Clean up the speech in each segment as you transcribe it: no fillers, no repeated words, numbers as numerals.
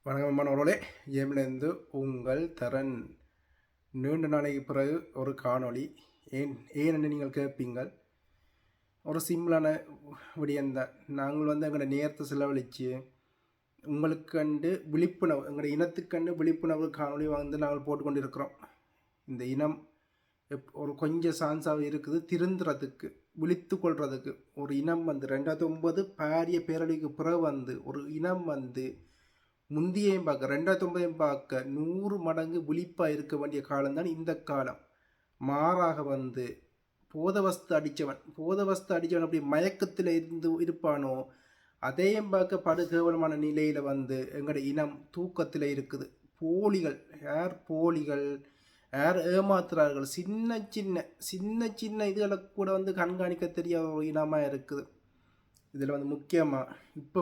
வணக்கம் மாணவர்களே, ஜேம்லேருந்து உங்கள் தரன். நீண்ட நாளைக்கு பிறகு ஒரு காணொளி. ஏன்னு நீங்கள் கேட்பீங்கள். ஒரு சிம்பிளான விடயந்தான். நாங்கள் எங்களோட நேரத்தை செலவழித்து உங்களுக்கு கண்டு விழிப்புணர்வு, எங்களோட இனத்துக்கண்டு விழிப்புணர்வு காணொளி நாங்கள் போட்டுக்கொண்டிருக்கிறோம். இந்த இனம் ஒரு கொஞ்சம் சான்ஸாக இருக்குது திருந்துறதுக்கு, விழித்து கொள்றதுக்கு. ஒரு இனம் 2009 பாரிய பேரழிவுக்கு பிறகு ஒரு இனம் முந்தியையும் பார்க்க 2009 பார்க்க 100 மடங்கு விழிப்பாக இருக்க வேண்டிய காலம்தான் இந்த காலம். மாறாக போதவஸ்து அடித்தவன் அப்படி மயக்கத்தில் இருப்பானோ அதையும் பார்க்க படுகேவலமான நிலையில் எங்களோட இனம் தூக்கத்தில் இருக்குது. போலிகள் யார் ஏமாத்துறார்கள், சின்ன சின்ன இதுகளை கூட கண்காணிக்க தெரியாத ஒரு இனமாக இருக்குது. இதில் முக்கியமாக இப்போ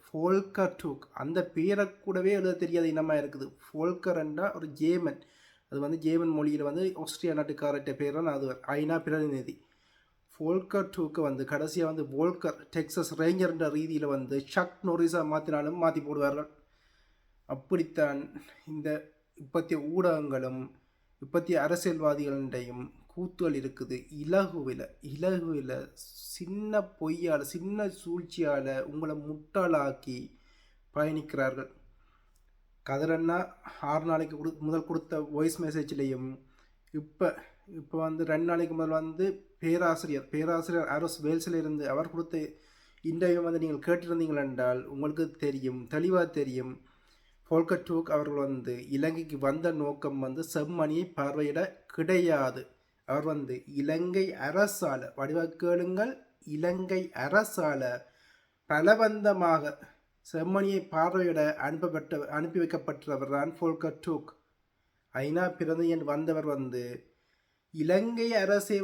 ஃபோல்கர் டூக் அந்த பேரை கூடவே எழுத தெரியாத இனமாக இருக்குது. ஃபோல்கர்ன்றா ஒரு ஜேமன், அது ஜேமன் மொழியில் ஆஸ்திரியா நாட்டுக்காரட்ட பேர் தான். அது ஐநா பிரதிநிதி. ஃபோல்கர் டூக்கு கடைசியாக வோல்கர் டெக்ஸஸ் ரேஞ்சர்ன்ற ரீதியில் ஷக் நோரிஸாக மாற்றினாலும் மாற்றி போடுவார்கள். அப்படித்தான் இந்த இப்பத்திய ஊடகங்களும் இப்பத்திய அரசியல்வாதிகளிடையும் கூத்துகள் இருக்குது. இலகுவில் சின்ன பொய்யால், சின்ன சூழ்ச்சியால் உங்களை முட்டாளாக்கி பயணிக்கிறார்கள். கதிரண்ணா 6 நாளைக்கு முதல் கொடுத்த வாய்ஸ் மெசேஜ்லேயும் இப்போ 2 நாளைக்கு முதல் பேராசிரியர் ஆரோஸ் வேல்ஸில் இருந்து அவர் கொடுத்த இன்டர்வியூ நீங்கள் கேட்டிருந்தீங்கள் என்றால் உங்களுக்கு தெரியும், தெளிவாக தெரியும். ஃபோல்கர் டூக் அவர்கள் இலங்கைக்கு வந்த நோக்கம் செம்மணியை பார்வையிட கிடையாது. அவர் இலங்கை அரசால, வடிவக்கேளுங்கள், இலங்கை அரசால பலவந்தமாக செம்மணியை பார்வையிட அனுப்பி வைக்கப்பட்டவர் தான் ஃபோல்கர் டூக். ஐநா பிரதிநிதி வந்தவர் இலங்கை அரசை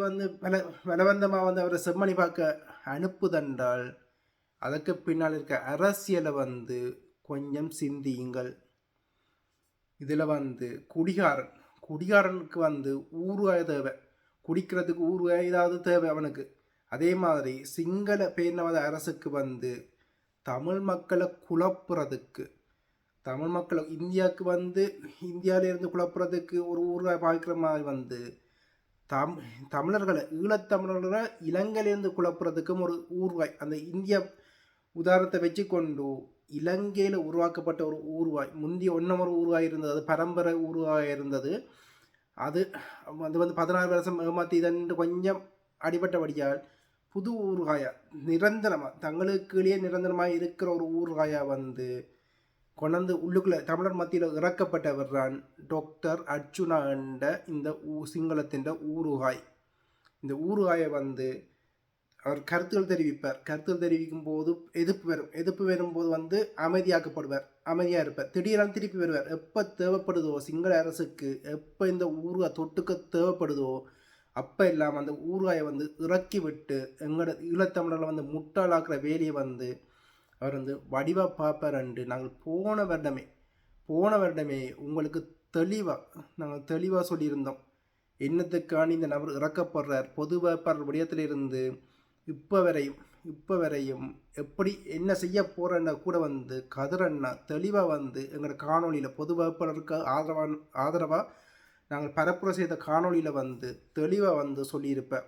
பலவந்தமாக அவரை செம்மணி பார்க்க அனுப்புதென்றால் அதற்கு பின்னால் இருக்க அரசியலை கொஞ்சம் சிந்தியுங்கள். இதில் குடிகாரனுக்கு ஊறுகாய் தேவை, குடிக்கிறதுக்கு ஊறுகாய் ஏதாவது தேவை அவனுக்கு. அதே மாதிரி சிங்கள பேரினவாத அரசுக்கு தமிழ் மக்களை குழப்புறதுக்கு, தமிழ் மக்களை இந்தியாவுக்கு இந்தியாவிலேருந்து குழப்புறதுக்கு ஒரு ஊறுகாய் பாய்க்கிற மாதிரி தமிழர்களை, ஈழத்தமிழர்களை இலங்கையிலேருந்து குழப்புறதுக்கும் ஒரு ஊறுகாய். அந்த இந்தியா உதாரணத்தை வச்சு கொண்டு இலங்கையில் உருவாக்கப்பட்ட ஒரு ஊறுகாய், முந்தைய ஒன்னமொரு ஊறுகாய் இருந்தது, அது பரம்பரை ஊறுகாய் இருந்தது. அது 16 வருஷம் ஏமாற்றி இதன்று கொஞ்சம் அடிபட்டபடியால் புது ஊறுகாயா நிரந்தரமாக தங்களுக்குள்ளேயே நிரந்தரமாக இருக்கிற ஒரு ஊறுகாயா கொண்டு உள்ளுக்குள்ளே தமிழர் மத்தியில் இறக்கப்பட்டவர் தான் டாக்டர் அர்ச்சுனா என்ற இந்த சிங்களத்தின் ஊறுகாய். இந்த ஊறுகாயை அவர் கருத்துக்கள் தெரிவிப்பார். கருத்துக்கள் தெரிவிக்கும் போது எதிர்ப்பு வரும்போது அமைதியாக இருப்பார். திடீரென திருப்பி வருவார். எப்போ தேவைப்படுதோ சிங்கள அரசுக்கு, எப்போ இந்த ஊறுகாய் தொட்டுக்க தேவைப்படுதோ அப்போ இல்லாமல் அந்த ஊறுகாயை இறக்கி விட்டு எங்களோட ஈழத்தமிழர்களை முட்டாளாக்குற வேலையை அவர் வடிவாக பார்ப்பார். என்று நாங்கள் போன வருடமே உங்களுக்கு தெளிவாக சொல்லியிருந்தோம். என்னத்துக்கான இந்த நபர் இறக்கப்படுறார், பொது வேட்பாளர் விடயத்திலிருந்து இப்போ வரையும் எப்படி என்ன செய்ய போகிறேன்னா கூட கதிரண்ணா தெளிவாக எங்களோட காணொலியில் பொது வேட்பாளருக்கு ஆதரவாக நாங்கள் பரப்புரை செய்த காணொலியில் தெளிவாக சொல்லியிருப்பேன்.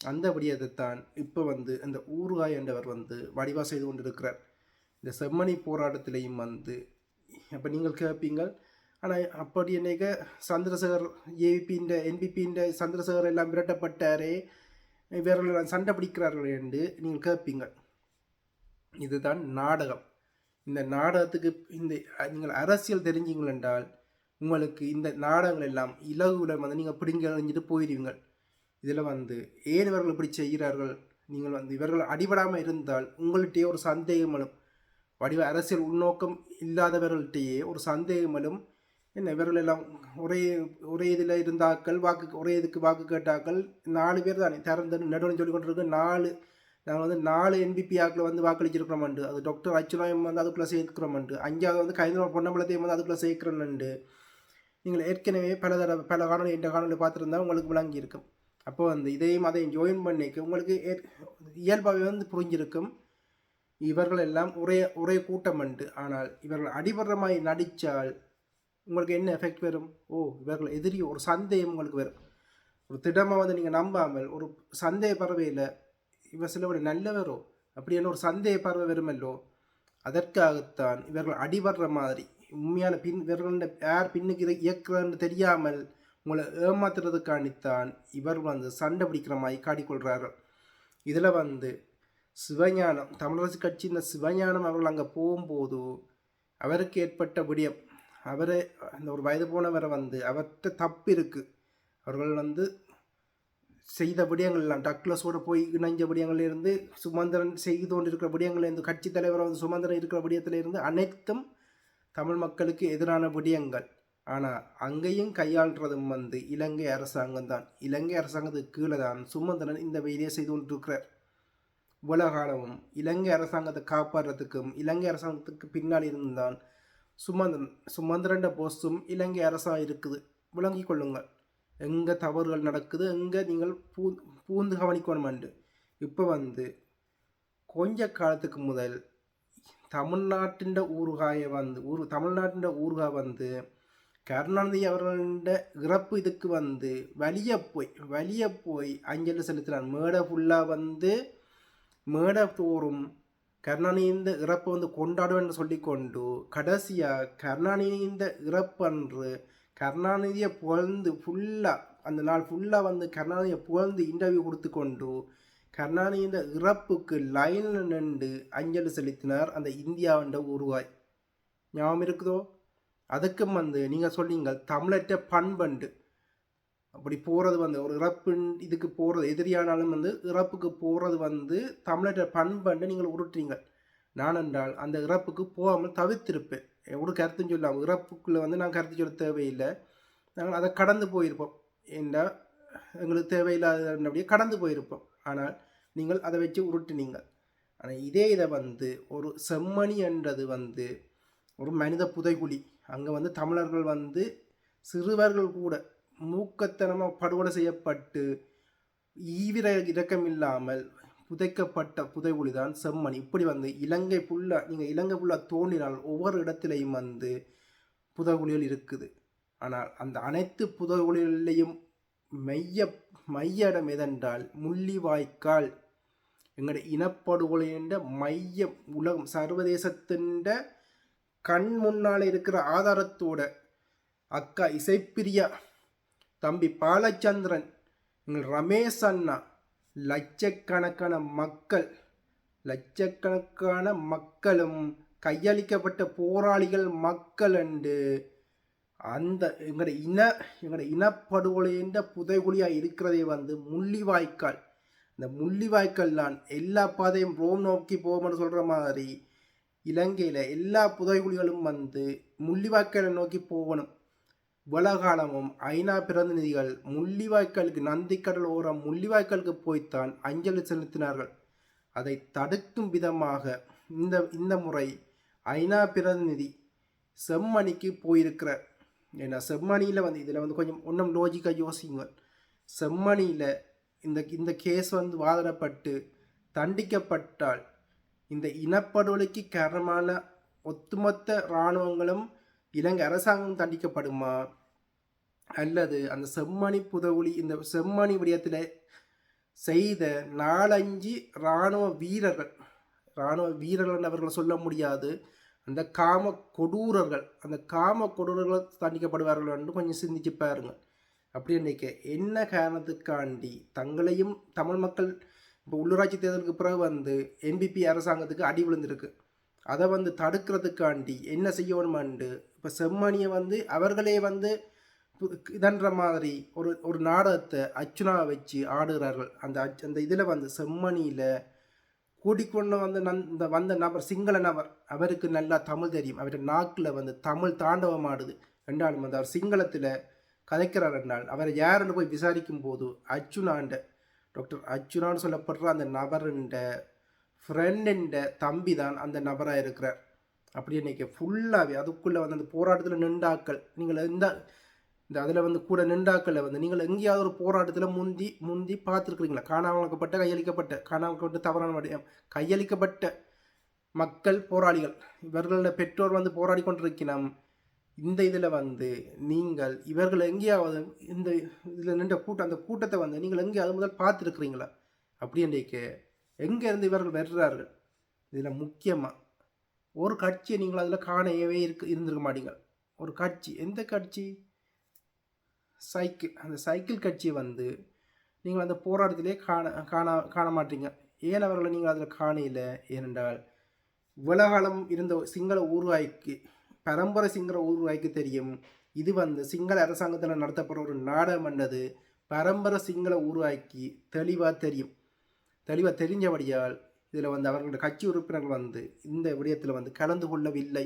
அந்த விடயத்தை தான் இப்போ இந்த ஊறுகாய் என்றவர் வடிவாக செய்து கொண்டிருக்கிறார். இந்த செம்மணி போராட்டத்திலையும் அப்போ நீங்கள் கேட்பீங்கள், ஆனால் அப்படி என்னைக்க சந்திரசேகர் ஏபிபின்ற என்பிபின்ற சந்திரசேகர் எல்லாம் விரட்டப்பட்டாரே, இவர்கள் சண்டை பிடிக்கிறார்கள் என்று நீங்கள் கேட்பீங்கள். இதுதான் நாடகம். இந்த நாடகத்துக்கு நீங்கள் அரசியல் தெரிஞ்சிங்கள் என்றால் உங்களுக்கு இந்த நாடகங்கள் எல்லாம் இலகுவில் நீங்கள் பிடிங்க அறிஞ்சிட்டு போயிடுவீங்கள். இதில் ஏன் இவர்கள் இப்படி செய்கிறார்கள், நீங்கள் இவர்கள் அடிபடாமல் இருந்தால் உங்கள்கிட்டயே ஒரு சந்தேகங்களும், வடிவ அரசியல் உள்நோக்கம் இல்லாதவர்கள்ட்டையே ஒரு சந்தேகங்களும், என்ன இவர்கள் எல்லாம் ஒரே இதில் இருந்தாக்கள், ஒரே இதுக்கு வாக்கு கேட்டாக்கள் 4 பேர் தானே திறந்து நடுவில் சொல்லி கொண்டிருக்கு. நாங்கள் 4 என்பிபி ஆக்களை வாக்களிச்சிருக்கிறோம்ண்டு, அது டாக்டர் அச்சுனாயம் அதுக்குள்ளே சேர்க்கிறோம்ண்டு, 5வது கைதனோட பொன்னம்பலத்தையும் அதுக்குள்ளே சேர்க்கிறோன்னு நீங்கள் ஏற்கனவே பல காணொலி இந்த காணொலி பார்த்துருந்தா உங்களுக்கு விளங்கி இருக்கும். அப்போ இதையும் அதையும் ஜாயின் பண்ணிக்க உங்களுக்கு இயல்பாகவே புரிஞ்சிருக்கும். இவர்கள் எல்லாம் ஒரே ஒரே கூட்டம் உண்டு. ஆனால் இவர்கள் அடிபடுற மாதிரி நடித்தால் உங்களுக்கு என்ன எஃபெக்ட் வரும்? இவர்கள் எதிரி ஒரு சந்தேகம் உங்களுக்கு வரும். ஒரு திடமாக வந்து நீங்கள் நம்பாமல் ஒரு சந்தேக பறவையில் இவர் சிலவரை நல்லவரோ அப்படியான ஒரு சந்தேக பறவை வருமல்லோ, அதற்காகத்தான் இவர்கள் அடிபடுற மாதிரி உண்மையான இவர்கள யார் பின்னுக்கு இயக்குறன்னு தெரியாமல் உங்களை ஏமாத்துறதுக்காண்டித்தான் இவர் வந்து சண்டை பிடிக்கிற மாதிரி காட்டிக்கொள்கிறார்கள். இதில் வந்து சிவஞானம், தமிழரசு கட்சி இந்த சிவஞானம் அவர்கள் அங்கே போகும்போது அவருக்கு ஏற்பட்ட விடயம், அவரை அந்த ஒரு வயது போனவரை வந்து அவர்கிட்ட தப்பு இருக்குது, அவர்கள் வந்து செய்த விடயங்கள்லாம் டக்ளஸோடு போய் இணைஞ்ச விடயங்கள்லேருந்து சுமந்திரன் செய்து கொண்டிருக்கிற விடயங்கள்லேருந்து கட்சி தலைவரை வந்து சுமந்திரன் இருக்கிற விடயத்திலேருந்து அனைத்தும் தமிழ் மக்களுக்கு எதிரான விடயங்கள். ஆனால் அங்கேயும் கையாளுறதும் வந்து இலங்கை அரசாங்கம் தான். இலங்கை அரசாங்கத்துக்கு கீழே தான் சுமந்திரன் இந்த வேலையை செய்து கொண்டிருக்கிறார். இவ்வளவு காலமும் இலங்கை அரசாங்கத்தை காப்பாற்றுறதுக்கும் இலங்கை அரசாங்கத்துக்கு பின்னால் இருந்தான் சுமந்திரன் போஸ்டும் இலங்கை அரசாங்கம் இருக்குது. விளங்கி கொள்ளுங்கள், எங்கே தவறுகள் நடக்குது, எங்கே நீங்கள் பூந்து கவனிக்கணுமெண்டு. இப்போ வந்து கொஞ்ச காலத்துக்கு முதல் தமிழ்நாட்டின் ஊறுகாயை வந்து தமிழ்நாட்டின் ஊறுகாய் வந்து கருணாநிதி அவர்கள இறப்பு இதுக்கு வந்து வலிய போய் அஞ்சலி செலுத்தினார். மேடை ஃபுல்லாக வந்து மேடை தோறும் கருணாநிதியின் இறப்பை வந்து கொண்டாடுவேன்னு சொல்லிக்கொண்டு கடைசியாக கருணாநிதியின் இறப்பன்று கருணாநிதியை புகழ்ந்து ஃபுல்லாக அந்த நாள் ஃபுல்லாக வந்து கருணாநிதியை புகழ்ந்து இன்டர்வியூ கொடுத்து கொண்டு கருணாநிதியின் இறப்புக்கு லைனில் நின்று அஞ்சலி செலுத்தினார் அந்த இந்தியாவின் உருவாய். ஞாபகம் இருக்குதோ? அதுக்கும் வந்து நீங்கள் சொன்னீங்க தமிழற்ற பண்பண்டு அப்படி போகிறது வந்து ஒரு இறப்பு இதுக்கு போகிறது எதிரியானாலும் வந்து இறப்புக்கு போகிறது வந்து தமிழற்ற பண்பண்டு நீங்கள் உருட்டுறீங்க. நான் என்றால் அந்த இறப்புக்கு போகாமல் தவிர்த்திருப்பேன். ஒரு கருத்துன்னு சொல்லாமல் இறப்புக்குள்ளே வந்து நான் கருத்து சொல்ல தேவையில்லை, நாங்கள் அதை கடந்து போயிருப்போம். ஏண்டா எங்களுக்கு தேவையில்லாதபடியே கடந்து போயிருப்போம். ஆனால் நீங்கள் அதை வச்சு உருட்டினீங்க. ஆனால் இதை வந்து ஒரு செம்மணி என்றது வந்து ஒரு மனித புதைகுழி. அங்கே வந்து தமிழர்கள் வந்து சிறுவர்கள் கூட மூக்கத்தனமாக படுகொலை செய்யப்பட்டு ஈவிர இரக்கம் இல்லாமல் புதைக்கப்பட்ட புதைகுழி தான் செம்மணி. இப்படி வந்து இலங்கை ஃபுல்லாக தோண்டினால் ஒவ்வொரு இடத்திலையும் வந்து புதைகுழிகள் இருக்குது. ஆனால் அந்த அனைத்து புதைகுழிகளையும் மைய இடம் எதென்றால் முள்ளிவாய்க்கால். எங்களுடைய இனப்படுகொலையின் மைய உலகம் சர்வதேசத்தின் கண் முன்னால் இருக்கிற ஆதாரத்தோட அக்கா இசைப்பிரியா, தம்பி பாலச்சந்திரன், எங்கள் ரமேஷ் அண்ணா, லட்சக்கணக்கான மக்களும் கையளிக்கப்பட்ட போராளிகள் மக்கள் என்று அந்த எங்களோட இனப்படுகொலையின் புதைகுழியாக இருக்கிறதே வந்து முள்ளிவாய்க்கால். இந்த முள்ளிவாய்க்கால் தான் எல்லா பாதையும் ரோம் நோக்கி போகும்னு சொல்கிற மாதிரி இலங்கையில் எல்லா புதைகுழிகளும் வந்து முள்ளிவாய்க்காலை நோக்கி போகணும். உலகாலமும் ஐநா பிரதிநிதிகள் முள்ளிவாய்க்காலுக்கு நந்திக்கடல் ஓரம் முள்ளிவாய்க்காலுக்கு போய்த்தான் அஞ்சலி செலுத்தினார்கள். அதை தடுக்கும் விதமாக இந்த முறை ஐநா பிரதிநிதி செம்மணிக்கு போயிருக்கிறார். ஏன்னா செம்மணியில் வந்து இதில் வந்து கொஞ்சம் ஒன்றும் லோஜிக்காக யோசிங்க. செம்மணியில் இந்த கேஸ் வந்து வாதிடப்பட்டு தண்டிக்கப்பட்டால் இந்த இனப்படுகொலைக்கு காரணமான ஒட்டுமொத்த இராணுவங்களும் இலங்கை அரசாங்கம் தண்டிக்கப்படுமா, அல்லது அந்த செம்மணி புதகுழி இந்த செம்மணி விடயத்தில் செய்த 4-5 இராணுவ வீரர்கள் அவர்கள் சொல்ல முடியாது, அந்த காம கொடூரர்கள் தண்டிக்கப்படுவார்கள் என்று கொஞ்சம் சிந்திச்சு பாருங்க. அப்படி நினைக்க என்ன காரணத்துக்காண்டி தங்களையும் தமிழ் மக்கள் இப்போ உள்ளூராட்சி தேர்தலுக்கு பிறகு வந்து என்பிபி அரசாங்கத்துக்கு அடி விழுந்திருக்கு. அதை வந்து தடுக்கிறதுக்காண்டி என்ன செய்யணுமாண்டு இப்போ செம்மணியை வந்து அவர்களே வந்து இதன்ற மாதிரி ஒரு நாடகத்தை அர்ச்சுனா வச்சு ஆடுகிறார்கள். அந்த இதில் வந்து செம்மணியில் கூட்டிக்கொண்டு வந்து வந்த நபர் சிங்கள நபர், அவருக்கு நல்லா தமிழ் தெரியும், அவருடைய நாக்கில் வந்து தமிழ் தாண்டவம் ஆடுது. ரெண்டாலும் வந்து அவர் சிங்களத்தில் கதைக்கிறார் என்றால் அவரை யாருன்னு போய் விசாரிக்கும் போது டாக்டர் அர்ச்சுனான்னு சொல்லப்படுற அந்த நபருண்ட ஃப்ரெண்டுண்ட தம்பி தான் அந்த நபராக இருக்கிறார். அப்படி இன்னைக்கு ஃபுல்லாகவே அதுக்குள்ளே வந்து அந்த போராட்டத்தில் நின்றாக்கள், நீங்கள் இந்த அதில் வந்து கூட நின்றாக்களை வந்து நீங்கள் எங்கேயாவது ஒரு போராட்டத்தில் முந்தி பார்த்துருக்குறீங்களா? காணாமலாக்கப்பட்ட கையளிக்கப்பட்ட தவறான கையளிக்கப்பட்ட மக்கள் போராளிகள் இவர்களோட பெற்றோர் வந்து போராடி கொண்டிருக்கணும். இந்த இதில் வந்து நீங்கள் இவர்கள் எங்கேயாவது இந்த இதில் நின்ற கூட்டம் அந்த கூட்டத்தை வந்து நீங்கள் எங்கேயாவது முதல் பார்த்துருக்குறீங்களா அப்படின்றைக்கு எங்கேருந்து இவர்கள் வர்றார்கள். இதில் முக்கியமாக ஒரு கட்சியை நீங்கள் அதில் காணவே இருந்திருக்க மாட்டீங்க. ஒரு கட்சி, எந்த கட்சி? சைக்கிள். அந்த சைக்கிள் கட்சியை வந்து நீங்கள் அந்த போராட்டத்திலே காண மாட்டீங்க. ஏன் அவர்களை நீங்கள் அதில் காணல? ஏனென்றால் உலகாலம் இருந்த சிங்கள ஊர்வாய்க்கு, பரம்பரை சிங்கள ஊர்வாய்க்கு தெரியும் இது வந்து சிங்கள அரசாங்கத்தில் நடத்தப்படுற ஒரு நாடகம் என்றது பரம்பரை சிங்கள ஊர்வாய்க்கு தெளிவாக தெரியும். தெளிவாக தெரிஞ்சபடியால் இதில் வந்து அவர்களோட கட்சி உறுப்பினர்கள் வந்து இந்த விடயத்தில் வந்து கலந்து கொள்ளவில்லை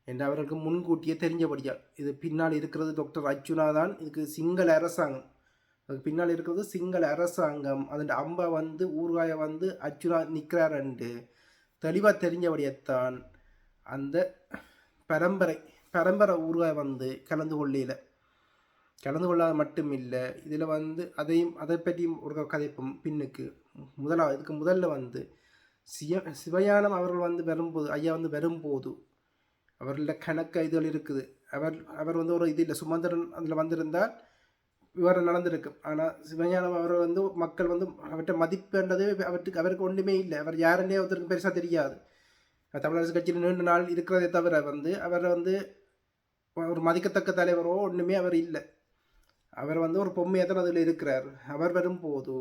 என்று அவர்களுக்கு முன்கூட்டியே தெரிஞ்சபடியால். இது பின்னால் இருக்கிறது டாக்டர் அர்ச்சுனா தான். இதுக்கு சிங்கள அரசாங்கம், அதுக்கு பின்னால் இருக்கிறது சிங்கள அரசாங்கம். அதன் அம்பா வந்து ஊர்காய வந்து அர்ச்சுனா நிற்கிறார் என்று தெளிவாக தெரிஞ்சபடியத்தான் அந்த பரம்பரை ஊர்காய வந்து கலந்து கொள்ளாத மட்டும் இல்லை. இதில் வந்து அதை பற்றியும் ஒரு கதைப்பும் பின்னுக்கு. இதுக்கு முதல்ல வந்து சிவஞானம் அவர்கள் வந்து வரும்போது, ஐயா வந்து வரும்போது அவர்கள கணக்க இதுகள் இருக்குது. அவர் வந்து ஒரு இது இல்லை, சுமந்திரன் அதில் வந்திருந்தால் விவரம் நடந்திருக்கும். ஆனால் சிவஞானம் அவர் வந்து மக்கள் வந்து அவர்கிட்ட மதிப்புன்றது அவருக்கு ஒன்றுமே இல்லை. அவர் யாருன்னே ஒருத்தருக்கு பெருசாக தெரியாது. தமிழரசு கட்சியில் நீண்ட நாள் இருக்கிறதே தவிர வந்து அவர் வந்து ஒரு மதிக்கத்தக்க தலைவரோ ஒன்றுமே அவர் இல்லை. அவர் வந்து ஒரு பொம்மையாக தான் அதில் இருக்கிறார். அவர் வரும்போது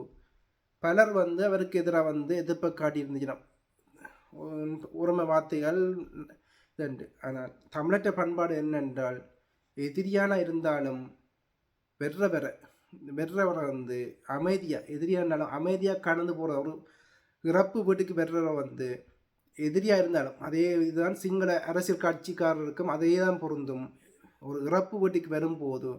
பலர் வந்து அவருக்கு எதிராக வந்து எதிர்ப்பை காட்டியிருந்துச்சுன்னா உரிமை வார்த்தைகள் இதுண்டு. ஆனால் தமிழற்ற பண்பாடு என்னென்றால் எதிரியான இருந்தாலும் வெறவரை வந்து அமைதியாக, எதிரியானாலும் அமைதியாக கடந்து போகிற ஒரு இறப்பு வீட்டுக்கு வெறவரை வந்து எதிரியாக இருந்தாலும் அதே இதுதான் சிங்கள அரசியல் கட்சிக்காரருக்கும் அதே தான் பொருந்தும். ஒரு இறப்பு வீட்டுக்கு வரும்போது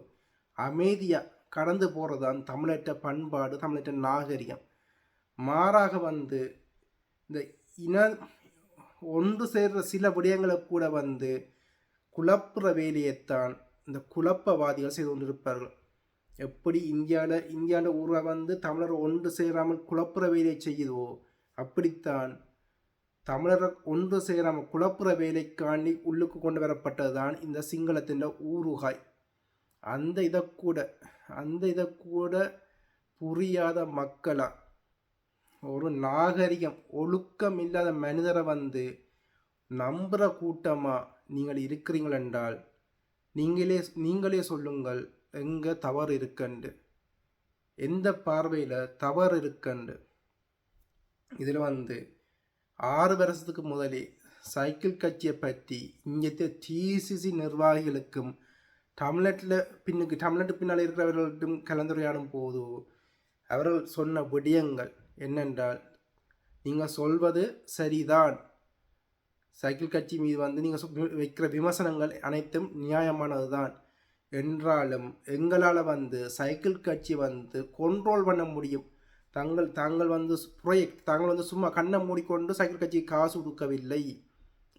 அமைதியாக கடந்து போகிறது தான் தமிழற்ற பண்பாடு, தமிழற்ற நாகரிகம். மாறாக வந்து இந்த ஒன்று சேர்ற சில விடயங்களை கூட வந்து குழப்புற வேலையைத்தான் இந்த குழப்பவாதிகள் செய்து கொண்டிருப்பார்கள். எப்படி இந்தியாவில் ஊரை வந்து தமிழர் ஒன்று சேராமல் குழப்புற வேலையை செய்யுதோ அப்படித்தான் தமிழர் ஒன்று சேராமல் குழப்புற வேலைக்காண்டி உள்ளுக்கு கொண்டு வரப்பட்டது தான் இந்த சிங்களத்தின் ஊறுகாய். அந்த இதை கூட புரியாத மக்களா, ஒரு நாகரிகம் ஒழுக்கம் இல்லாத மனிதரை வந்து நம்புகிற கூட்டமாக நீங்கள் இருக்கிறீங்கள் என்றால் நீங்களே சொல்லுங்கள் எங்கே தவறு இருக்கண்டு, எந்த பார்வையில் தவறு இருக்கண்டு. இதில் வந்து 6 வருஷத்துக்கு முதலே சைக்கிள் கட்சியை பற்றி இங்கே டிசிசி நிர்வாகிகளுக்கும் தமிழ்நாட்டு பின்னால் இருக்கிறவர்களுக்கும் கலந்துரையாடும் போது அவர்கள் சொன்ன விடயங்கள் என்னென்றால், நீங்கள் சொல்வது சரிதான், சைக்கிள் கட்சி மீது வந்து நீங்கள் வைக்கிற விமர்சனங்கள் அனைத்தும் நியாயமானது தான் என்றாலும் எங்களால் வந்து சைக்கிள் கட்சி வந்து கண்ட்ரோல் பண்ண முடியும். தாங்கள் வந்து தாங்கள் வந்து சும்மா கண்ணை மூடிக்கொண்டு சைக்கிள் கட்சிக்கு காசு கொடுக்கவில்லை.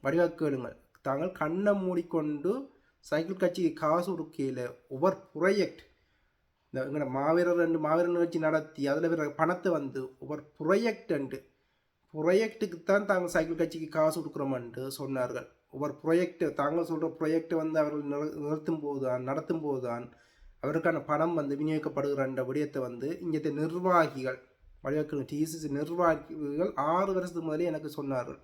வடிவாக கேளுங்கள், தாங்கள் கண்ணை மூடிக்கொண்டு சைக்கிள் கட்சிக்கு காசு கொடுக்கல. ஒவ்வொரு ப்ரொஜெக்ட் இந்த எங்களோட மாவீரர் நிகழ்ச்சி நடத்தி அதில் வர பணத்தை வந்து ஒவ்வொரு ப்ரொஜெக்டுக்கு தான் தாங்கள் சைக்கிள் கட்சிக்கு காசு கொடுக்குறோம்ன்ட்டு சொன்னார்கள். ஒவ்வொரு ப்ரொஜெக்டு தாங்கள் சொல்கிற ப்ரொஜெக்டை வந்து அவர்கள் நடத்தும் போது தான் அவருக்கான பணம் வந்து விநியோகிக்கப்படுகிற விடயத்தை வந்து இங்கே நிர்வாகிகள் வழிவகுக்கிற டிசிசி நிர்வாகிகள் 6 வருஷத்துக்கு முதலே எனக்கு சொன்னார்கள்.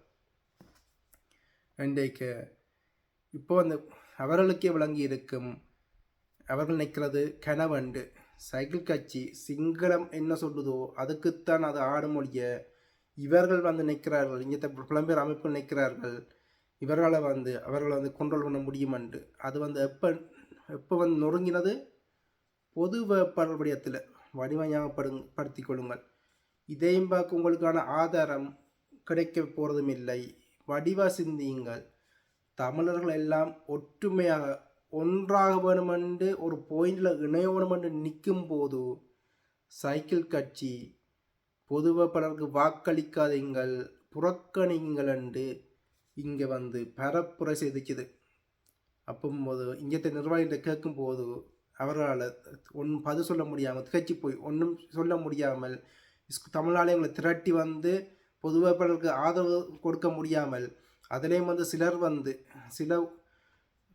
இன்றைக்கு இப்போ வந்து அவர்களுக்கே விளங்கி இருக்கும். அவர்கள் நிற்கிறது கனவண்டு. சைக்கிள் கட்சி சிங்களம் என்ன சொல்லுதோ அதுக்குத்தான் அது ஆடுமொழிய இவர்கள் வந்து நிற்கிறார்கள். இங்கே புலம்பெயர் அமைப்பு நிற்கிறார்கள். அவர்களை வந்து கண்ட்ரோல் பண்ண முடியுமென்று. அது வந்து எப்போ வந்து நொறுங்கினது? பொது வேட்பாளர் விடயத்தில் வடிவமைப்படுத்திக் கொள்ளுங்கள். இதையும் பார்க்க உங்களுக்கான ஆதாரம் கிடைக்க போகிறதும் இல்லை. வடிவா சிந்தியுங்கள். தமிழர்கள் எல்லாம் ஒற்றுமையாக ஒன்றாக வேணுமென்று ஒரு பாயிண்டில் இணையணுமென்று நிற்கும் போது சைக்கிள் கட்சி பொது வேட்பாளருக்கு வாக்களிக்காதீங்கள், புறக்கணிங்கள் என்று இங்கே வந்து பரப்புரை செய்துக்குது. அப்போது இங்கே நிர்வாகிகிட்ட கேட்கும்போது அவர்களால் பதில் சொல்ல முடியாமல் திகச்சு போய் ஒன்றும் சொல்ல முடியாமல் தமிழ் ஆலயங்களை திரட்டி வந்து பொதுவேட்பாளருக்கு ஆதரவு கொடுக்க முடியாமல் அதிலேயும் வந்து சிலர் வந்து சில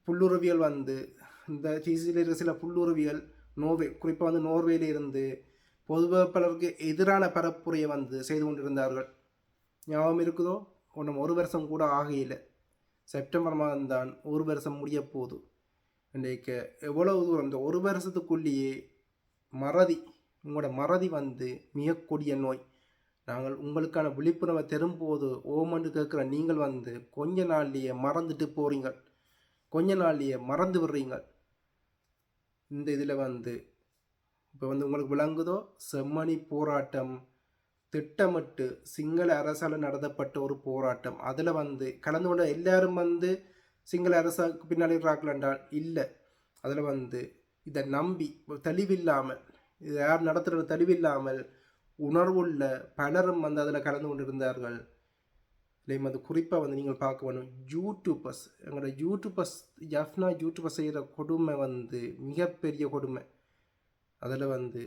புல்லுறவியல் வந்து இந்த டிசியில் இருக்கிற சில புல்லுறவியல் குறிப்பாக வந்து நோர்வேல இருந்து பொதுவேட்பாளருக்கு எதிரான பரப்புரையை வந்து செய்து கொண்டிருந்தார்கள். ஞாபகம் இருக்குதோ? ஒன்றும் ஒரு வருஷம் கூட ஆகையில் செப்டம்பர் மாதம் தான் ஒரு வருஷம் முடிய போகுது. இன்றைக்கு எவ்வளவு தூரம் இந்த ஒரு வருஷத்துக்குள்ளேயே உங்களோட மறதி வந்து மிக கொடிய நோய். நாங்கள் உங்களுக்கான விழிப்புணர்வை தரும்போது ஓமன்று கேட்குற நீங்கள் வந்து கொஞ்ச நாள்லேயே மறந்துட்டு போகிறீங்க, கொஞ்ச நாள்லேயே மறந்து விடுறீங்க. இந்த இதில் வந்து இப்போ வந்து உங்களுக்கு விளங்குதோ, செம்மணி போராட்டம் திட்டமிட்டு சிங்கள அரசால் நடத்தப்பட்ட ஒரு போராட்டம். அதில் வந்து கலந்து கொண்ட எல்லாரும் வந்து சிங்கள அரசுக்கு பின்னாடி இருக்கிறார்கள் என்றால் இல்லை. அதில் வந்து இதை நம்பி தெளிவில்லாமல், இதை யார் நடத்துகிற தெளிவில்லாமல் உணர்வுள்ள பலரும் வந்து அதில் கலந்து கொண்டிருந்தார்கள். இதே மாதிரி குறிப்பாக வந்து நீங்கள் பார்க்க வேணும், யூடியூபர்ஸ், எங்களோட யூடியூபர்ஸ் செய்கிற கொடுமை வந்து மிகப்பெரிய கொடுமை. அதில் வந்து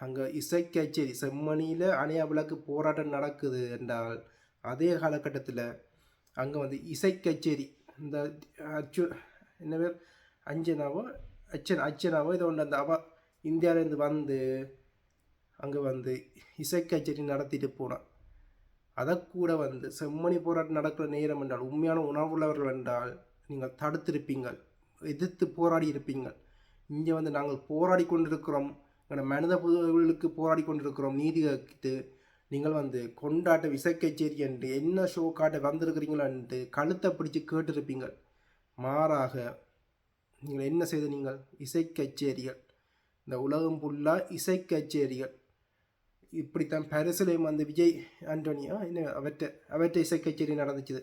அங்கே இசை கச்சேரி செம்மணியில் அணையா விளக்கு போராட்டம் நடக்குது என்றால் அதே காலகட்டத்தில் அங்கே வந்து இசை கச்சேரி இந்த என்ன பேர் அச்சனாவோ இதை ஒன்று அந்த இந்தியாவிலேருந்து வந்து அங்கே வந்து இசை கச்சேரி நடத்திட்டு போனான். அதை கூட வந்து செம்மணி போராட்டம் நடக்கிற நேரம் என்றால் உண்மையான உணர்வுள்ளவர்கள் என்றால் நீங்கள் தடுத்திருப்பீங்கள், எதிர்த்து போராடி இருப்பீங்கள். இங்கே வந்து நாங்கள் போராடி கொண்டிருக்கிறோம், மனித புதல்களுக்கு போராடி கொண்டிருக்கிறோம் நீதி கேட்டு நீங்கள் வந்து கொண்டாட்ட இசை கச்சேரி என்று என்ன ஷோ காட்ட வந்திருக்கிறீங்களோ என்று கழுத்தை பிடிச்சு கேட்டிருப்பீங்கள். மாறாக நீங்கள் என்ன செய்த, நீங்கள் இசை கச்சேரிகள், இந்த உலகம் ஃபுல்லாக இசை கச்சேரிகள். இப்படித்தான் பாரிஸ்லேயும் வந்து விஜய் ஆண்டோனியா அவற்றை இசை கச்சேரி நடந்துச்சுது.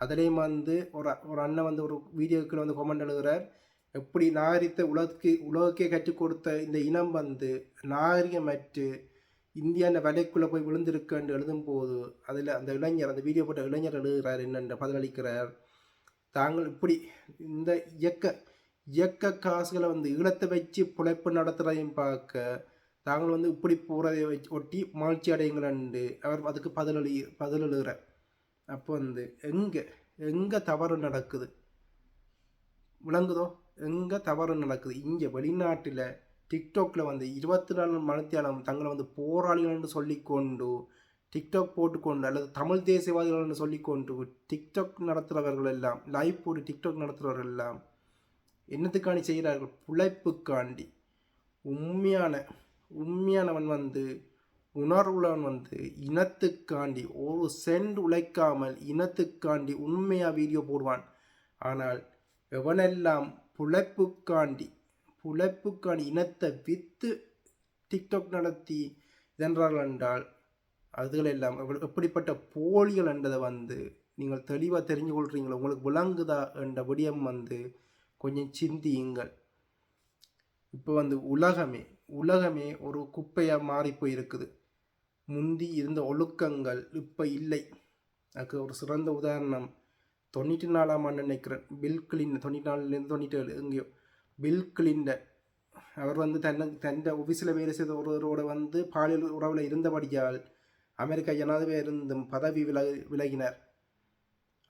அதுலேயும் வந்து ஒரு அண்ணன் வந்து ஒரு வீடியோக்கள் வந்து கொமெண்ட் எழுதுகிறார், எப்படி நாகரிகத்தை உலகக்கே கற்றுக் கொடுத்த இந்த இனம் வந்து நாகரிகமற்று இந்தியாண்ட வலைக்குள்ளே போய் விழுந்திருக்குன்னு எழுதும்போது அதில் அந்த இளைஞர், அந்த வீடியோ போட்ட இளைஞர் எழுதுகிறார் என்னென்ற பதிலளிக்கிறார், தாங்கள் இப்படி இந்த இயக்க காசுகளை வந்து ஈழத்தை வச்சு பிழைப்பு நடத்துகிறதையும் பார்க்க தாங்கள் வந்து இப்படி போகிறதை வச்சு ஒட்டி மகிழ்ச்சி அடையுங்களேன்னு அவர் அதுக்கு பதில் எழுதுகிறார். அப்போ வந்து எங்கே தவறு நடக்குது விளங்குதோ? எங்கே தவறு நடக்குது? இங்கே வெளிநாட்டில் டிக்டாக்ல வந்து 24 மணித்தியாலம் தங்களை வந்து போராளிகள்னு சொல்லிக்கொண்டு டிக்டாக் போட்டுக்கொண்டு அல்லது தமிழ் தேசியவாதிகள்னு சொல்லிக்கொண்டு டிக்டாக் நடத்துகிறவர்கள் எல்லாம், லைவ் போட்டு டிக்டாக் நடத்துகிறவர்கள் எல்லாம் என்னத்துக்காண்டி செய்கிறார்கள்? பிழைப்புக்காண்டி. உண்மையானவன் வந்து உணர்வுள்ளவன் வந்து இனத்துக்காண்டி ஒரு சென்ட் உழைக்காமல் இனத்துக்காண்டி உண்மையாக வீடியோ போடுவான். ஆனால் எவனெல்லாம் பிழைப்புக்காண்டி இனத்தை விற்று டிக்டாக் நடத்தி இதென்றார்கள் என்றால் அதுகளெல்லாம் எப்படிப்பட்ட போலிகள் என்றதை வந்து நீங்கள் தெளிவாக தெரிஞ்சு கொள்கிறீங்களோ, உங்களுக்கு விளங்குதா என்ற விடயம் வந்து கொஞ்சம் சிந்தியுங்கள். இப்போ வந்து உலகமே ஒரு குப்பையாக மாறி போயிருக்குது. முந்தி இருந்த ஒழுக்கங்கள் இப்போ இல்லை. அதுக்கு ஒரு சிறந்த உதாரணம் 94ஆம் ஆண்டு நினைக்கிறேன், பில் கிளின்டன், 94லேருந்து 97 எங்கேயோ பில் கிளின்டன் அவர் வந்து தன் ஆஃபீஸில் வேலை செய்த ஒருவரோட வந்து பாலியல் உறவில் இருந்தபடியால் அமெரிக்கா ஜனாதிபதி இருந்தும் பதவி விலகினார்.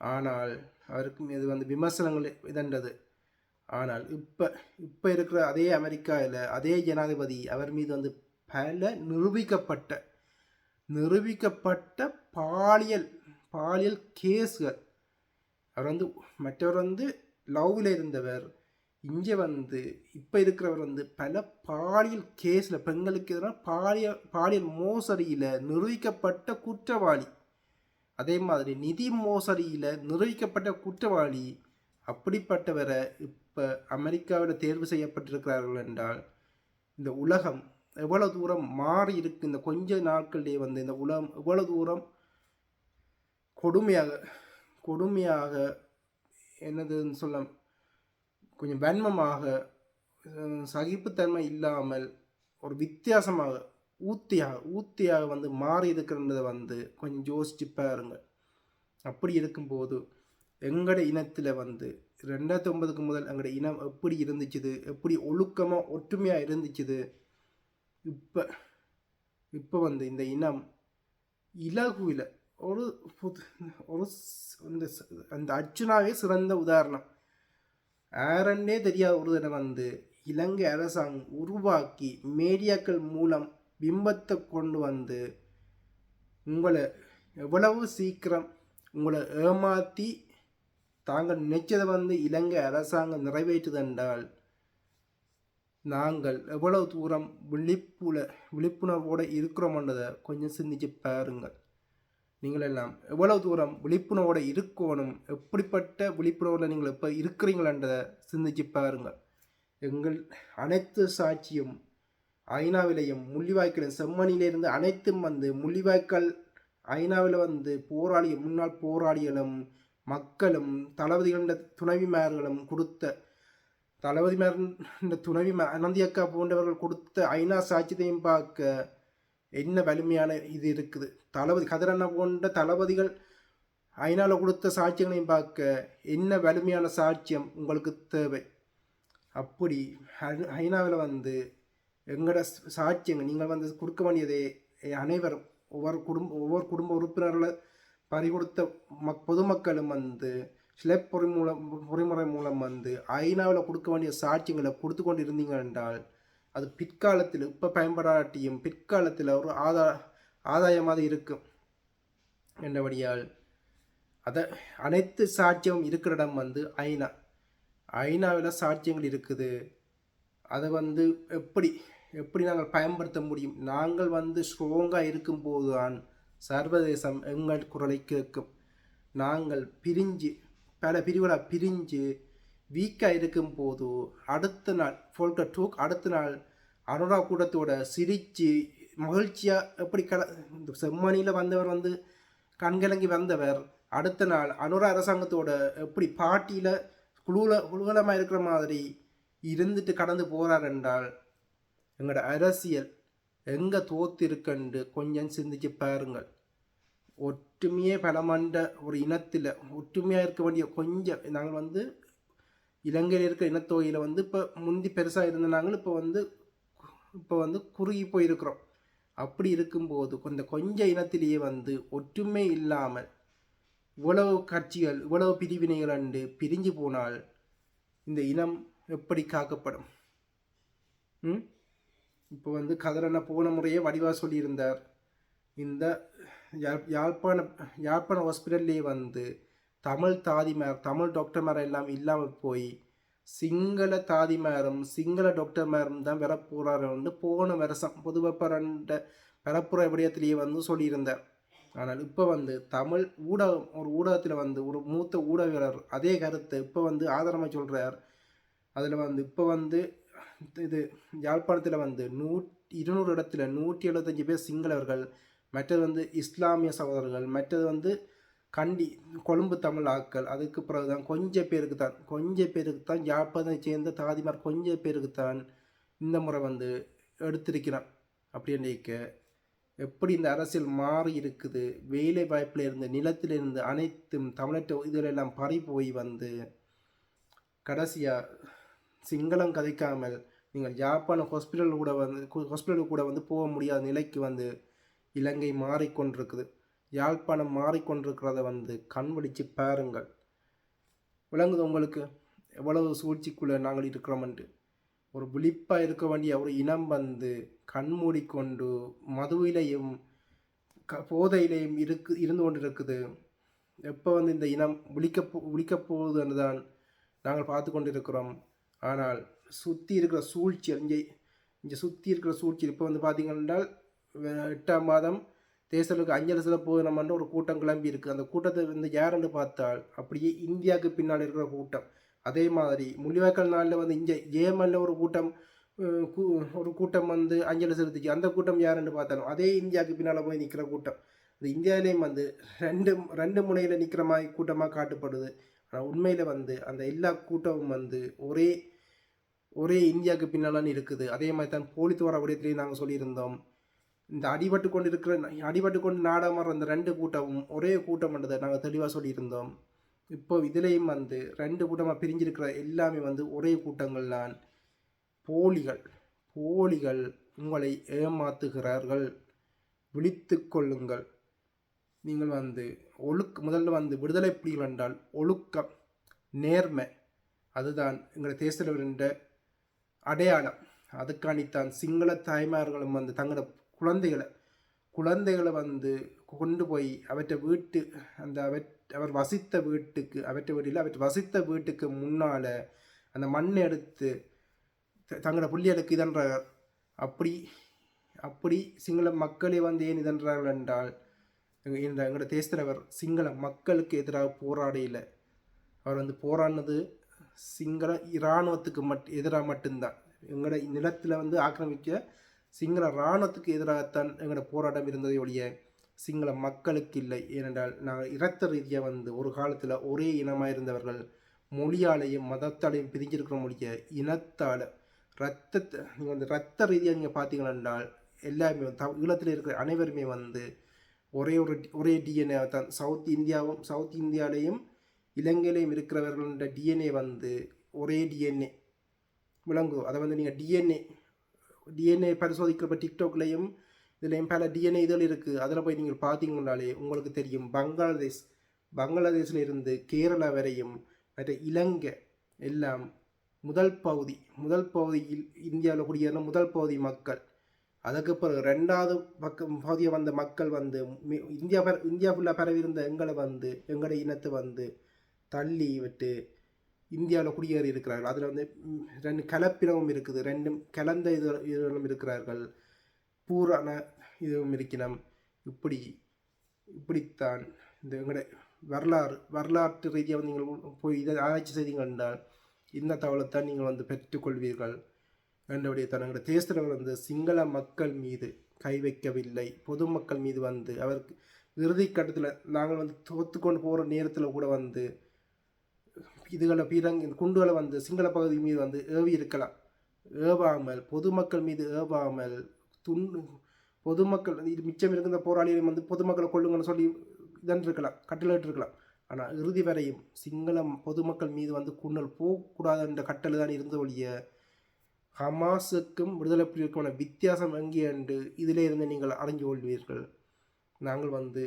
ஆனால் அவருக்கு இது வந்து விமர்சனங்கள் இதன்றது. ஆனால் இப்போ இருக்கிற அதே அமெரிக்காவில் அதே ஜனாதிபதி அவர் மீது வந்து பல நிரூபிக்கப்பட்ட பாலியல் கேஸ்கள். அவர் வந்து மற்றவர் வந்து லவ்வில் இருந்தவர், இங்கே வந்து இப்போ இருக்கிறவர் வந்து பல பாலியல் கேஸில் பெண்களுக்கு எதிராக பாலியல் மோசடியில் நிரூபிக்கப்பட்ட குற்றவாளி. அதே மாதிரி நிதி மோசடியில் நிரூபிக்கப்பட்ட குற்றவாளி. அப்படிப்பட்டவரை இப்போ அமெரிக்காவில் தேர்வு செய்யப்பட்டிருக்கிறார்கள் என்றால் இந்த உலகம் எவ்வளோ தூரம் மாறி இருக்கு. இந்த கொஞ்ச நாட்களிலே வந்து இந்த உலகம் எவ்வளோ தூரம் கொடுமையாக என்னதுன்னு சொல்ல, கொஞ்சம் வன்மமாக, சகிப்புத்தன்மை இல்லாமல் ஒரு வித்தியாசமாக ஊத்தியாக வந்து மாறி இருக்கிறத வந்து கொஞ்சம் யோசிச்சு பாருங்க. அப்படி இருக்கும்போது எங்களோட இனத்தில் வந்து 2009க்கு முதல் எங்களோட இனம் எப்படி இருந்துச்சுது, எப்படி ஒழுக்கமாக ஒற்றுமையாக இருந்துச்சுது. இப்போ வந்து இந்த இனம் இலகுவில் ஒரு ஒரு அந்த அர்ச்சுனாவே சிறந்த உதாரணம். யாரன்னே தெரியாத ஒரு தடவை வந்து இலங்கை அரசாங்கம் உருவாக்கி மீடியாக்கள் மூலம் பிம்பத்தை கொண்டு வந்து உங்களை எவ்வளவு சீக்கிரம் உங்களை ஏமாற்றி தாங்கள் நினைச்சதை வந்து இலங்கை அரசாங்கம் நிறைவேற்றுதென்றால் நாங்கள் எவ்வளவு தூரம் விழிப்புணர்வோடு இருக்கிறோம்ன்றதை கொஞ்சம் சிந்திச்சு பாருங்கள். நீங்கள் எல்லாம் எவ்வளவு தூரம் விழிப்புணர்வோடு இருக்கணும், எப்படிப்பட்ட விழிப்புணர்வில் நீங்கள் இப்போ இருக்கிறீங்களன்றதை சிந்திச்சு பாருங்கள். எங்கள் அனைத்து சாட்சியும் ஐநாவிலையும் முள்ளிவாய்க்கால் செம்மணியிலிருந்து அனைத்தும் வந்து முள்ளிவாய்க்கால் ஐநாவில் வந்து முன்னாள் போராளிகளும் மக்களும் தளபதிகளின் துணைவிமார்களும் கொடுத்த தளபதிமார் துணைவி அனந்தியக்கா போன்றவர்கள் கொடுத்த ஐநா சாட்சியத்தையும் பார்க்க என்ன வலிமையான இது இருக்குது. தளபதி கதிரண்ணா போன்ற தளபதிகள் ஐநாவில் கொடுத்த சாட்சியங்களையும் பார்க்க என்ன வலிமையான சாட்சியம் உங்களுக்கு தேவை. அப்படி ஐநாவில் வந்து எங்களோட சாட்சியங்கள் நீங்கள் வந்து கொடுக்க வேண்டியதே அனைவரும் ஒவ்வொரு குடும்ப உறுப்பினர்களை பறிகொடுத்த பொதுமக்களும் வந்து ஸ்லெப் பொறிமுறை மூலம் வந்து ஐநாவில் கொடுக்க வேண்டிய சாட்சியங்களை கொடுத்து கொண்டு இருந்தீங்க என்றால் அது பிற்காலத்தில் இப்போ பயன்படாட்டியும் பிற்காலத்தில் ஒரு ஆதாயமாக இருக்கும் என்றபடியால் அதை அனைத்து சாட்சியம் இருக்கிற இடம் வந்து ஐநாவில் சாட்சியங்கள் இருக்குது. அதை வந்து எப்படி நாங்கள் பயன்படுத்த முடியும்? நாங்கள் வந்து ஸ்ட்ராங்காக இருக்கும்போது தான் சர்வதேசம் எங்கள் குரலை கேட்கும். நாங்கள் பல பிரிவுகளாக பிரிஞ்சு வீக்காக இருக்கும்போது அடுத்த நாள் ஃபோல்கர் டூக் அடுத்த நாள் அனுரா கூட்டத்தோட சிரித்து மகிழ்ச்சியாக எப்படி இந்த செம்மணியில் வந்தவர் வந்து கண்கலங்கி வந்தவர் அடுத்த நாள் அனுரா அரசாங்கத்தோட எப்படி பாட்டியில் குழுகலமாக இருக்கிற மாதிரி இருந்துட்டு கடந்து போகிறார் என்றால் எங்களோட அரசியல் எங்கே தோத்திருக்கண்டு கொஞ்சம் சிந்திச்சு பாருங்கள். ஒற்றுமையே பலமண்ட ஒரு இனத்தில் ஒற்றுமையாக இருக்க வேண்டிய கொஞ்சம் நாங்கள் வந்து இலங்கையில் இருக்கிற இனத்தொகையில் வந்து இப்போ முந்தி பெருசாக இருந்த நாங்கள் இப்போ வந்து குறுகி போயிருக்கிறோம். அப்படி இருக்கும்போது கொஞ்சம் இனத்திலேயே வந்து ஒற்றுமை இல்லாமல் இவ்வளவு கட்சிகள் இவ்வளவு பிரிவினைகள் அண்டு பிரிஞ்சு போனால் இந்த இனம் எப்படி காக்கப்படும்? இப்போ வந்து கதிரண்ணா போன முறையே வடிவாக சொல்லியிருந்தார். இந்த யாழ்ப்பாண ஹாஸ்பிட்டல்லே வந்து தமிழ் டாக்டர்மார் எல்லாம் இல்லாமல் போய் சிங்கள தாதிமாரும் சிங்கள டாக்டர்மாரும் தான் வரப்போகிறாரு போன வருஷம் பொதுவெப்பரண்ட பரப்புரை விடயத்திலேயே வந்து சொல்லியிருந்தார். ஆனால் இப்போ வந்து தமிழ் ஊடகத்தில் வந்து ஒரு மூத்த ஊடகவியலர் அதே கருத்தை இப்போ வந்து ஆதாரமாக சொல்கிறார். அதில் வந்து இப்போ வந்து இது யாழ்ப்பாணத்தில் வந்து 200 இடத்துல 175 பேர் சிங்களவர்கள், மற்றது வந்து இஸ்லாமிய சகோதரர்கள், மற்றது வந்து கொழும்பு தமிழ் ஆக்கள். அதுக்கு பிறகுதான் கொஞ்சம் பேருக்கு தான் யாழ்ப்பாணத்தை சேர்ந்த தாதிமார் கொஞ்சம் பேருக்கு தான் இந்த முறை வந்து எடுத்திருக்கிறான். அப்படின்னுக்க எப்படி இந்த அரசியல் மாறி இருக்குது. வேலை வாய்ப்பில் இருந்து நிலத்திலிருந்து அனைத்தும் தமிழற்ற இதிலெல்லாம் பறி போய் வந்து கடைசியாக சிங்களம் கதைக்காமல் நீங்கள் யாழ்ப்பாண ஹாஸ்பிட்டலுக்கு கூட வந்து போக முடியாத நிலைக்கு வந்து இலங்கை மாறிக்கொண்டிருக்குது. யாழ்ப்பாணம் மாறிக்கொண்டிருக்கிறத வந்து கண்வடித்து பாருங்கள். விளங்குது உங்களுக்கு எவ்வளவு சூழ்ச்சிக்குள்ளே நாங்கள் இருக்கிறோம்ன்ட்டு. ஒரு விழிப்பாக இருக்க வேண்டிய ஒரு இனம் வந்து கண்மூடிக்கொண்டு மதுவிலையும் போதையிலையும் இருந்து கொண்டு இருக்குது. எப்போ வந்து இந்த இனம் விழிக்கப் போகுதுன்னு தான் நாங்கள் பார்த்து கொண்டு இருக்கிறோம். ஆனால் சுற்றி இருக்கிற சூழ்ச்சி இங்கே சுற்றி இருக்கிற சூழ்ச்சி இப்போ வந்து பார்த்தீங்கன்னா 8ஆம் மாதம் தேசலுக்கு அஞ்சலி செல்ல போகணும்ன்ற ஒரு கூட்டம் கிளம்பி இருக்குது. அந்த கூட்டத்தை வந்து யாருன்னு பார்த்தால் அப்படியே இந்தியாவுக்கு பின்னால் இருக்கிற கூட்டம். அதே மாதிரி முள்ளிவாய்க்கால் நாளில் வந்து இங்கே ஏமனில் ஒரு கூட்டம் வந்து அஞ்சலி செலுத்திச்சு. அந்த கூட்டம் யாருன்னு பார்த்தாலும் அதே இந்தியாவுக்கு பின்னால் போய் நிற்கிற கூட்டம். இந்த இந்தியாவிலேயும் வந்து ரெண்டு முனையில் நிற்கிற மாதிரி கூட்டமாக காட்டப்படுது. ஆனால் உண்மையில் வந்து அந்த எல்லா கூட்டமும் வந்து ஒரே இந்தியாவுக்கு பின்னாலான்னு இருக்குது. அதே மாதிரி தான் போலித்துவர விடயத்திலேயே நாங்கள் சொல்லியிருந்தோம். இந்த அடிபட்டு கொண்டு நாடகமாற அந்த 2 கூட்டமும் ஒரே கூட்டம் என்றதை நாங்கள் தெளிவாக சொல்லியிருந்தோம். இப்போ இதுலேயும் வந்து 2 கூட்டமாக பிரிஞ்சிருக்கிற எல்லாமே வந்து ஒரே கூட்டங்கள் தான். போலிகள் உங்களை ஏமாத்துகிறார்கள். விழித்து கொள்ளுங்கள். நீங்கள் வந்து முதல்ல வந்து விடுதலை புலிகள் என்றால் ஒழுக்கம், நேர்மை, அதுதான் எங்கள் தேசத்தலைவரின் அடையாளம். அதுக்காண்டித்தான் சிங்கள தாய்மார்களும் வந்து தங்களோட குழந்தைகளை வந்து கொண்டு போய் அவற்றை வீட்டு அந்த அவர் வசித்த வீட்டுக்கு வசித்த வீட்டுக்கு முன்னால் அந்த மண்ணை எடுத்து தங்களோட புள்ளிகளுக்கு இதன்றார். அப்படி அப்படி சிங்கள மக்களே வந்து ஏன் இதன்றார்கள் என்றால் எங்களோட தேசத்தலைவர் சிங்கள மக்களுக்கு எதிராக போராடையில் அவர் வந்து போராடினது சிங்கள இராணுவத்துக்கு எதிராக மட்டும்தான். எங்களோட நிலத்தில் வந்து ஆக்கிரமிக்க சிங்கள இராணுவத்துக்கு எதிராகத்தான் எங்களோட போராட்டம் இருந்ததை ஒழிய சிங்கள மக்களுக்கு இல்லை. ஏனென்றால் நாங்கள் இரத்த ரீதியாக வந்து ஒரு காலத்தில் ஒரே இனமாக இருந்தவர்கள் மொழியாலையும் மதத்தாலையும் பிரிஞ்சிருக்கிற மொழிய இனத்தால் ரத்தத்தை நீங்கள் வந்து ரத்த ரீதியாக நீங்கள் பார்த்தீங்கன்னா எல்லாருமே ஈழத்தில் இருக்கிற அனைவருமே வந்து ஒரே டிஎன்ஏ தான். சவுத் இந்தியாவிலையும் இலங்கையிலையும் இருக்கிறவர்களோட டிஎன்ஏ வந்து ஒரே டிஎன்ஏ விளங்குதோ. அதை வந்து நீங்கள் டிஎன்ஏ பரிசோதிக்கிறப்ப டிக்டாக்லையும் இதுலேயும் பல டிஎன்ஏ இதில் இருக்குது. அதில் போய் நீங்கள் பார்த்தீங்கன்னாலே உங்களுக்கு தெரியும். பங்களாதேஷில் இருந்து கேரளா வரையும் மற்ற இலங்கை எல்லாம் முதல் பகுதியில் இந்தியாவில் குடியேறின முதல் பகுதி மக்கள். அதுக்கு பிறகு ரெண்டாவது பகுதியை வந்த மக்கள் வந்து இந்தியா ஃபுல்லாக பரவி இருந்த எங்களை இனத்தை வந்து தள்ளி விட்டு இந்தியாவில் குடியேறி இருக்கிறார்கள். அதில் வந்து 2 கலப்பினமும் இருக்குது, 2 கலந்த இதுகளும் இருக்கிறார்கள், பூரான இதுவும் இருக்கணும். இப்படித்தான் இந்த எங்களுடைய வரலாற்று ரீதியாக வந்து நீங்கள் போய் இதை ஆராய்ச்சி செய்தீங்க என்றால் இந்த தகவலைத்தான் நீங்கள் வந்து பெற்றுக்கொள்வீர்கள். என்றபடியே தன்னுடைய தேசத்தலைவர் வந்து சிங்கள மக்கள் மீது கை வைக்கவில்லை. பொதுமக்கள் மீது வந்து அவருக்கு இறுதி கட்டத்தில் நாங்கள் வந்து தோத்துக்கொண்டு போகிற நேரத்தில் கூட வந்து இதுகளை குண்டுகளை வந்து சிங்கள பகுதி மீது வந்து ஏவி இருக்கலாம். ஏவாமல் பொதுமக்கள் மீது ஏவாமல் பொதுமக்கள் இது மிச்சம் இருக்கின்ற போராளிகளையும் வந்து பொதுமக்களை கொள்ளுங்கன்னு சொல்லி இதன்றிருக்கலாம், கட்டளையிட்டிருக்கலாம். ஆனால் இறுதி வரையும் சிங்களம் பொதுமக்கள் மீது வந்து குண்டல் போகக்கூடாது என்ற கட்டளை தான் இருந்த ஒழிய ஹமாஸுக்கும் விடுதலை புலிகளுக்கான வித்தியாசம் எங்கே என்று இதிலே இருந்து நீங்கள் அறிஞ்சு கொள்வீர்கள். நாங்கள் வந்து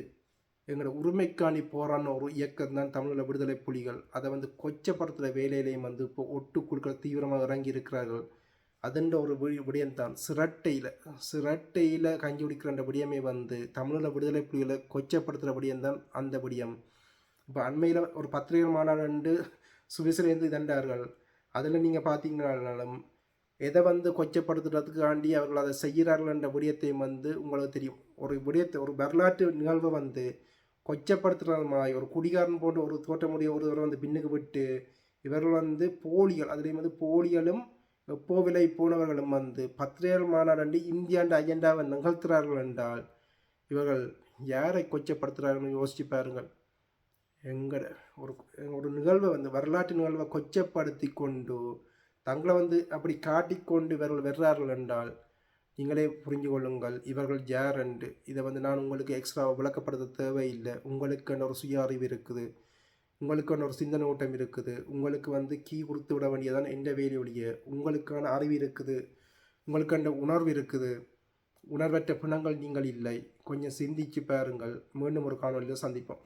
எங்களோட உரிமைக்காணி போராடின ஒரு இயக்கம் தான் தமிழில் விடுதலை புலிகள். அதை வந்து கொச்சப்படுத்துகிற வேலையிலையும் வந்து இப்போ ஒட்டு கொடுக்குற தீவிரமாக இறங்கி இருக்கிறார்கள். அதுன்ற ஒரு விடயம்தான் சிரட்டையில் கஞ்சி குடிக்கிற விடயமே வந்து தமிழில் விடுதலை புலிகளை கொச்சப்படுத்துகிற விடயம்தான் அந்த விடயம். இப்போ அண்மையில் ஒரு பத்திரிகை மாநாடு சுவிசிலேருந்து இதண்டார்கள். அதில் நீங்கள் பார்த்தீங்கன்னாலும் எதை வந்து கொச்சப்படுத்துறதுக்காண்டி அவர்கள் அதை செய்கிறார்கள் என்ற விடயத்தையும் வந்து உங்களுக்கு தெரியும். ஒரு வரலாற்று நிகழ்வை வந்து கொச்சப்படுத்துறது மாதிரி ஒரு குடிகாரன் போன்ற ஒரு தோற்றமுடைய ஒருவர் வந்து பின்னுக்கு விட்டு இவர்கள் வந்து போலிகள், அதுலேயும் வந்து போலிகளும் எப்போ விலை போனவர்களும் வந்து பத்திரிகை மாநாடு இந்தியாண்ட அஜெண்டாவை நிகழ்த்துறார்கள் என்றால் இவர்கள் யாரை கொச்சப்படுத்துகிறார்கள் யோசிச்சு பாருங்கள். ஒரு நிகழ்வை வந்து வரலாற்று நிகழ்வை கொச்சப்படுத்தி கொண்டு தங்களை வந்து அப்படி காட்டிக்கொண்டு இவர்கள் வெறுறார்கள் என்றால் நீங்களே புரிஞ்சு கொள்ளுங்கள் இவர்கள் யார் என்று. இதை வந்து நான் உங்களுக்கு எக்ஸ்ட்ரா விளக்கப்படுத்த தேவையில்லை. உங்களுக்கான ஒரு சுய அறிவு இருக்குது, உங்களுக்கான ஒரு சிந்தனை ஓட்டம் இருக்குது. உங்களுக்கு வந்து கொடுத்து விட வேண்டியதான் எந்த வேலையுடைய உங்களுக்கான அறிவு இருக்குது, உங்களுக்கான உணர்வு இருக்குது. உணர்வற்ற பிணங்கள் நீங்கள் இல்லை. கொஞ்சம் சிந்திச்சு பாருங்கள். மீண்டும் ஒரு காணொலியில் சந்திப்போம்.